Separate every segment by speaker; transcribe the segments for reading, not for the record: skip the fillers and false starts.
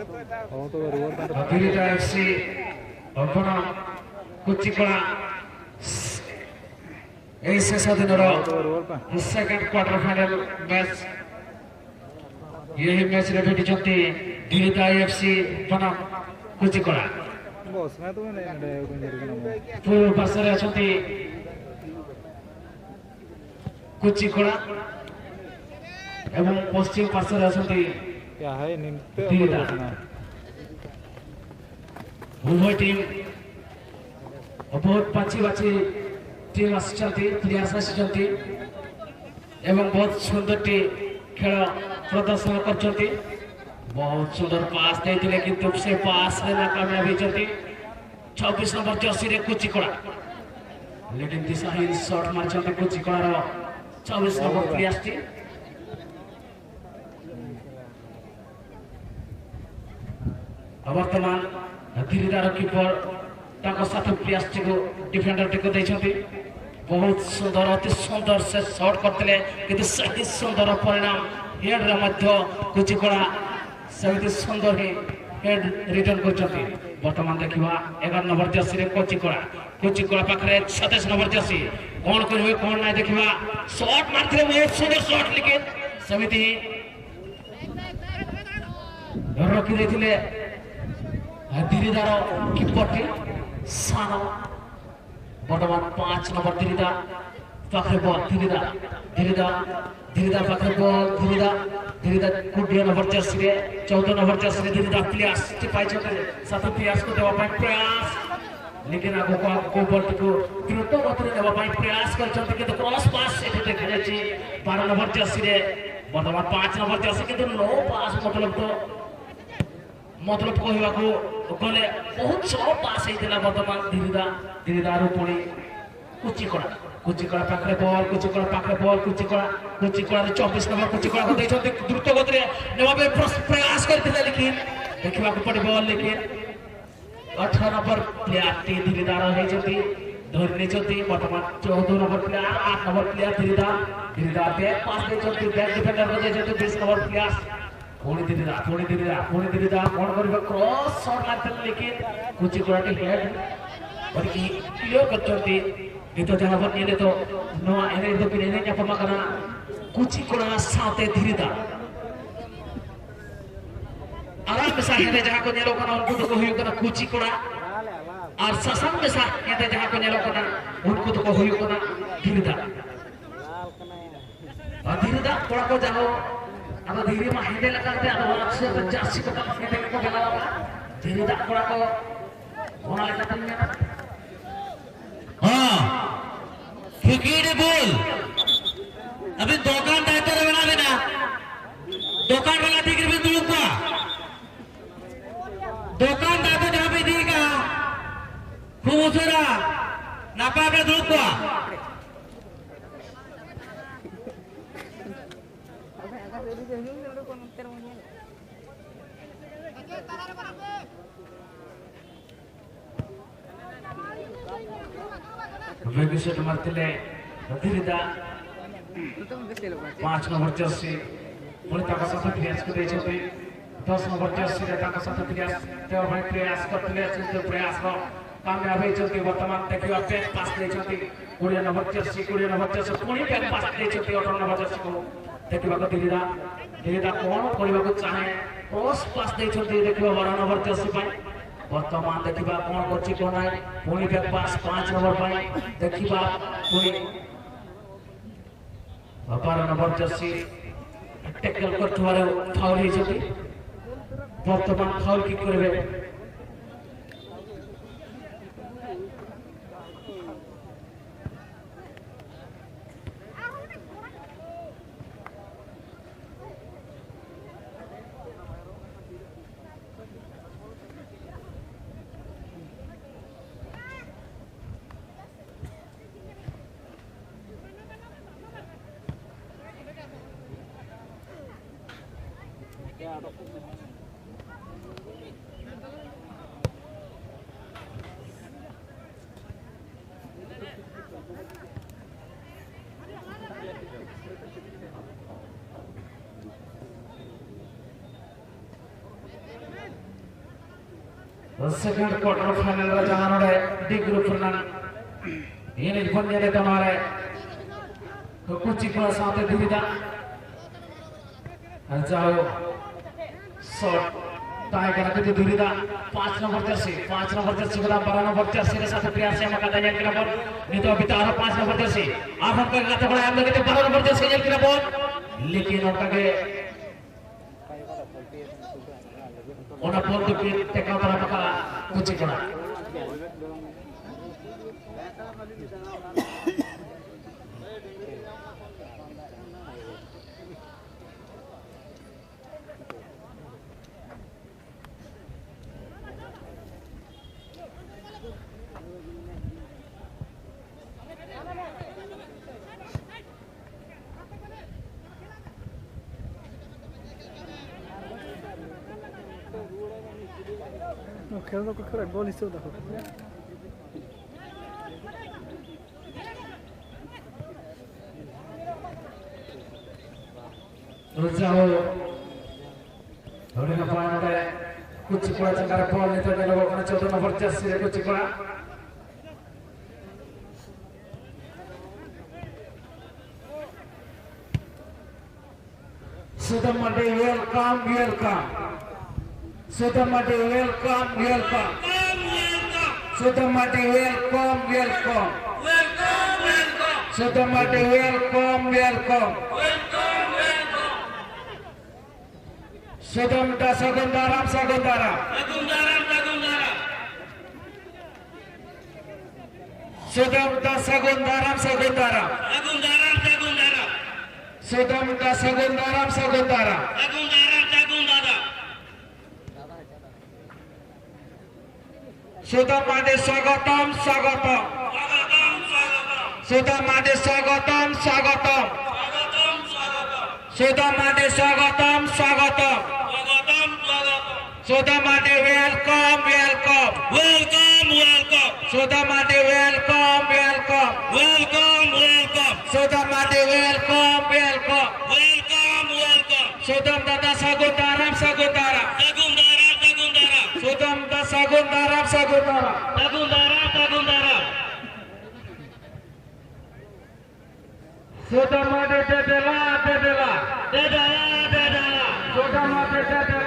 Speaker 1: Virita FC Opponent Kuchikola शेष दिन second quarter final match यही मैच रे भेटी गिरिता एफसी बनाम कुचिकोड़ा पूर्व पार्श्व अछंती कुचिकोड़ा एवं पश्चिम पार्श्व अछंती गिरिता उभय टीम बहुत बाछी टीम प्लेयर्स आसी बहुत सुंदर खेल प्रदर्शन कर बहुत सुंदर पास देते किंतु से पास में नाकामयाब होती 26 नंबर जर्सी रे कुचिकोड़ा लीडिंग दिशा ही शॉट मारछंती कुचिकोड़ार 24 नंबर प्लेयर्स टी वर्तमान गिरिदार कीपर ताको साथ प्लेयर्स टी को डिफेंडर टी को देछंती बहुत सुंदर अति सुंदर से शॉट करते किंतु सही सुंदर परिणाम हेड रे मध्य कुचिकोड़ा सही सुंदर ही हेड रिटर्न करछंती वर्तमान देखिबा 11 नंबर जर्सी रे कुचिकोड़ा पाखरे 27 नंबर जर्सी कोन करबे कोन नै देखिबा शॉट मारथिले बहुत सुंदर शॉट लेकिन समिति रखि देथिले गिरिदार कीपर टी सानो वर्तमान 5 नंबर गिरिदा पाखरे बॉल गिरिदा पाखरे बॉल गिरिदा 20 नंबर जर्सी रे 14 नंबर जर्सी रे गिरिदा प्लेयर्स टी पाइ छथि साथ प्लेयर्स को देवा पाइ प्रयास लेकिन आगो को बॉल को द्रुत गति देवा पाइ प्रयास करछथि किंतु क्रॉस पास एठी देखा जाछि 12 नंबर जर्सी रे वर्तमान 5 नंबर जर्सी किंतु नो पास मतलब कहवा को गले बहुत स्लो पास होता वर्तमान गिरिदार पुणी कुचिकोड़ा पाखरे बॉल कुचिकोड़ा 24 नंबर कुचिकोड़ा को द्रुत गति ने प्रयास करते लेकिन देखा पड़े लेकिन 18 नंबर प्लेयर टी गिरिदार धरी वर्तमान 14 number player 8 number player Giridar back pass back defender को 20 नंबर प्लेयर पुणी गिरिदा कौन कर क्रॉस शॉट मारते लेकिन कुचिकोड़ा के हेड और की क्लियर करते नितो जहां पर ने तो नो एने तो किने ने पमा करा कुचिकोड़ा साथे गिरिदा आराम में साथे जहां को नेलो कना उनको तो होयो कना कुचिकोड़ा और ससम में साथे जहां को नेलो कना उनको तो होयो कना गिरिदा थोड़ा को जाओ अब धीरे में हेडे लगाते हैं अब अच्छे तो जासी को तक हेडे को बना लगा धीरे तक थोड़ा को होना लगता है हाँ क्रिकेट बोल अभी दुकान दायित्व रे बना देना दुकान वाला ठीक है तुम को दुकान दायित्व जहाँ पे देगा खूब उछरा नापा के धूप को विकेट मारते गिरिदा 5 नंबर जर्सी पुणी साथ प्रयास कर 10 नंबर जर्सी साथ प्रयास करते प्रयास कामयाब होती वर्तमान देखा बैक पास 20 नंबर जर्सी पुणी बैक पास 18 नंबर जर्सी को देखा गिरिदा कौन करने को चाहे क्रॉस पास देखा 12 नंबर जर्सी वर्तमान देखा कौन कर कौन ना पुणी बैक पास 5 नंबर देखा पुणी 12 नंबर जर्सी टैकल कर फाउल होती वर्तमान फाउल किक करेंगे सेकंड क्वार्टर फाइनल रे जहां नोडे डी ग्रुप रन ये बंदे तमारे कुछ को साथे धीरिदा जाओ शॉट ताई करा के धीरिदा 5 नंबर जर्सी वाला 12 नंबर जर्सी के साथ प्लेयर से मका दया के बॉल नहीं तो अभी तो 5 नंबर जर्सी आप हम का गाते बड़ा हम लोग के 12 नंबर जर्सी के बॉल लेकिन उनका के ओना बॉल तो के टेका बड़ा मका कुछ कोना
Speaker 2: खेलने को खरा गोल इससे देखो
Speaker 1: जाओ थोड़े ना पाना है कुछ कोड़ा चंगारा बॉल नहीं तो लोगों को 14 नंबर जर्सी रे कुछ कोड़ा Sudamade welcome Sudamade welcome Sudamade welcome Sudamade welcome Sudam da Sagundaram Sudam da Sagundaram Sudam da Sagundaram Sudamade Sagatam Sudamade Sagatam Sudamade Sagatam Sudamade welcome Sudamade welcome Sudamade welcome Sudam dada Sagundaram Sudam da Sagundaram Sudamade dedela Sudamade dedela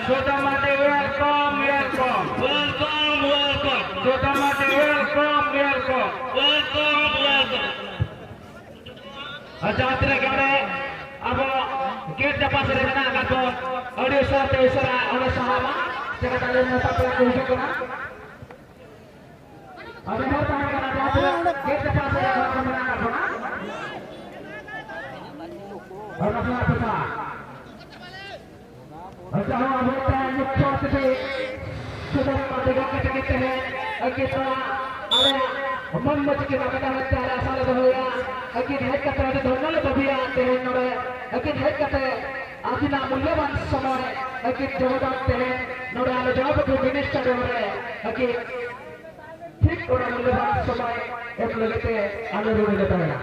Speaker 1: Sudamade welcome Sudamade welcome Jatira kare abo gate dapat serena akan audio sorte usara oleh sahama jika kalian dapat kunjung kena ada mau tahu kena jatira gate dapat serena akan menangkap kena orang semua besar jauh abota muka tadi sudah merdeka kita है kita ada Mohammad के मकदा हत्या साल होया akin head कते धोनले बबिया तेरे नरे akin head कते आदिना मूल्यवान समय अकिन जोगदान तेरे नरे आलो जवाब को मिनिस्टर होरे अकिन ठीक ओरा मूल्यवान समय एक लगते आलो रोने देता है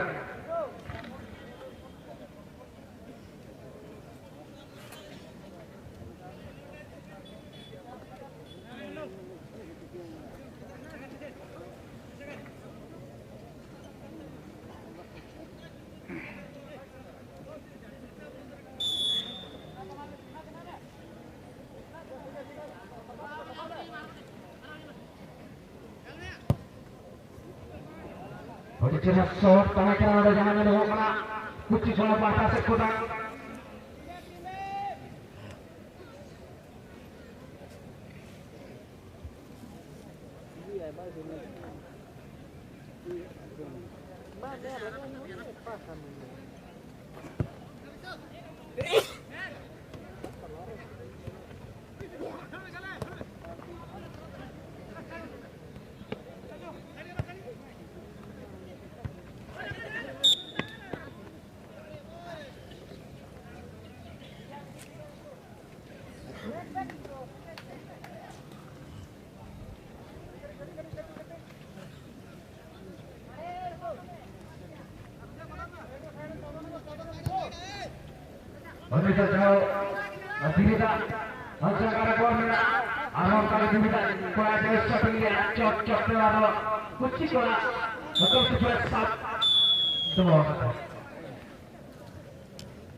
Speaker 1: Cerita shot tangan kira ada jangan ada kena kunci bola bahasa sekutan Pemirsa jauh, tidak Acara korna, arah kali kita pada setengah cok telah kunci kola, betul sebelas satu.